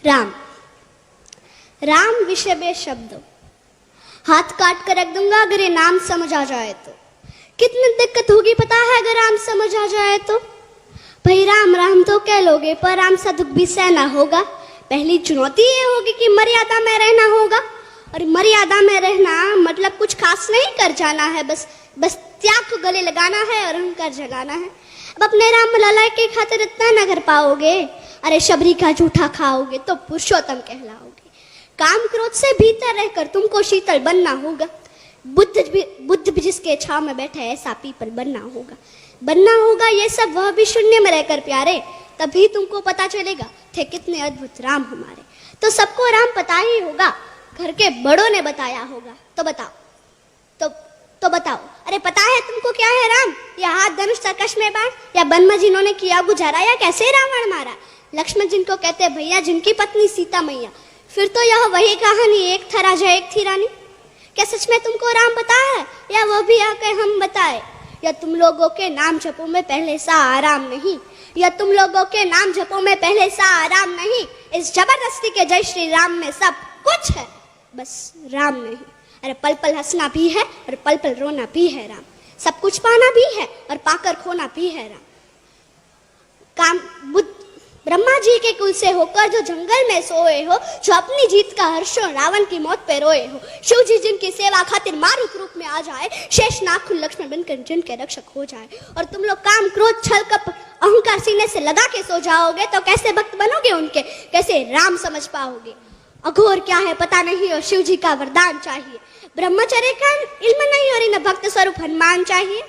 राम। राम विषय में शब्द हाथ काट कर रख दूंगा अगर ये नाम समझ आ जाए तो। कितनी दिक्कत होगी पता है अगर राम समझ आ जाए तो। भाई राम राम तो कह लोगे पर राम सा दुख भी सहना होगा। पहली चुनौती ये होगी कि मर्यादा में रहना होगा। और मर्यादा में रहना मतलब कुछ खास नहीं कर जाना है, बस त्याग को गले लगाना है और अहंकार जगाना है। अब अपने राम लला के खातिर इतना न कर पाओगे, अरे शबरी का जूठा खाओगे तो पुरुषोत्तम कहलाओगे। काम क्रोध से भीतर रहकर तुमको शीतल बनना होगा। बुद्ध भी जिसके छाव में बैठे ऐसा पीपल बनना होगा। ये सब वह भी शून्य में रहकर प्यारे, तभी तुमको पता चलेगा थे कितने अद्भुत राम हमारे। तो सबको राम पता ही होगा, घर के बड़ों ने बताया होगा। तो बताओ तो बताओ, अरे पता है तुमको क्या है राम? या हाथ धनुष तरकश में बाण, या वन में जिन्होंने किया गुजारा, या कैसे रावण मारा? लक्ष्मण जिनको कहते हैं भैया, जिनकी पत्नी सीता मैया। फिर तो यह वही कहानी, एक था राजा एक थी रानी। क्या सच में तुमको राम पता है, या वो भी आके हम बताए? या तुम लोगों के नाम जपो में पहले सा आराम नहीं, या तुम लोगों के नाम जपो में पहले सा आराम नहीं। इस जबरदस्ती के जय श्री राम में सब कुछ है, बस राम नहीं। अरे पल पल हंसना भी है और पल पल रोना भी है राम। सब कुछ पाना भी है और पाकर खोना भी है राम। ब्रह्मा जी के कुल से होकर जो जंगल में सोए हो, जो अपनी जीत का हर्षो रावण की मौत पे रोए हो। शिव जी जिनकी सेवा खातिर मारुत रूप में आ जाए, शेष नाग लक्ष्मण बनकर जिनके रक्षक हो जाए। और तुम लोग काम क्रोध छल कप अहंकार सीने से लगा के सो जाओगे तो कैसे भक्त बनोगे उनके, कैसे राम समझ पाओगे? अघोर क्या है पता नहीं और शिव जी का वरदान चाहिए। ब्रह्मचर्य का इल्म नहीं और इन भक्त स्वरूप हनुमान चाहिए।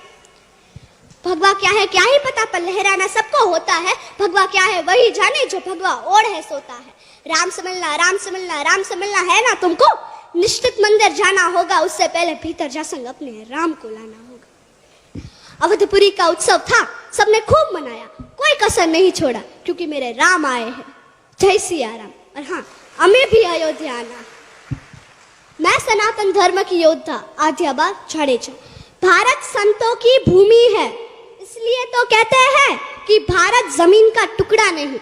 भगवा क्या है क्या ही पता, पर लहराना सबको होता है। भगवा क्या है वही जाने जो भगवा ओढ़ है सोता है। राम समझना है ना तुमको? निश्चित मंदिर जाना होगा, उससे पहले भीतर जा संग अपने राम को लाना होगा। अवधपुरी का उत्सव था, सबने खूब मनाया, कोई कसर नहीं छोड़ा, क्योंकि मेरे राम आए हैं। जय सिया राम। और हाँ, हमें भी अयोध्या आना। मैं सनातन धर्म की योद्धा आद्याबा जाडेजा। भारत संतों की भूमि है, इसलिए तो कहते हैं कि भारत जमीन का टुकड़ा नहीं।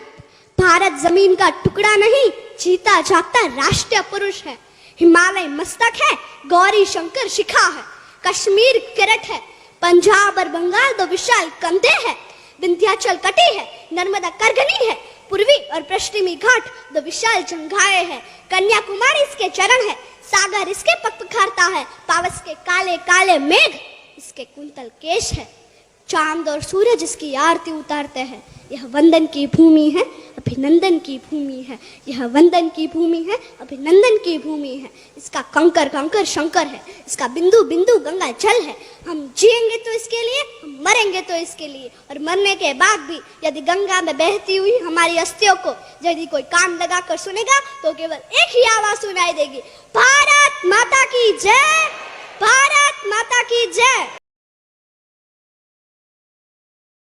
भारत जमीन का टुकड़ा नहीं, जीता जागता राष्ट्रीय पुरुष है। हिमालय मस्तक है, गौरी शंकर शिखा है, कश्मीर किरट है, पंजाब और बंगाल दो विशाल कंधे हैं, विंध्याचल कटी है, नर्मदा करगनी है, पूर्वी और पश्चिमी घाट दो विशाल जंघाएं हैं, कन्याकुमारी इसके चरण है, सागर इसके पग पखारता है, पावस के काले काले मेघ इसके कुंतल केश है, चांद और सूरज इसकी आरती उतारते हैं। यह वंदन की भूमि है, अभिनंदन की भूमि है। यह वंदन की भूमि है, अभिनंदन की भूमि है। इसका कंकर कंकर शंकर है, इसका बिंदु बिंदु गंगा जल है। हम जिएंगे तो इसके लिए, हम मरेंगे तो इसके लिए। और मरने के बाद भी यदि गंगा में बहती हुई हमारी अस्थियों को यदि कोई कान लगा कर सुनेगा तो केवल एक ही आवाज सुनाई देगी, भारत माता की जय, भारत माता की जय।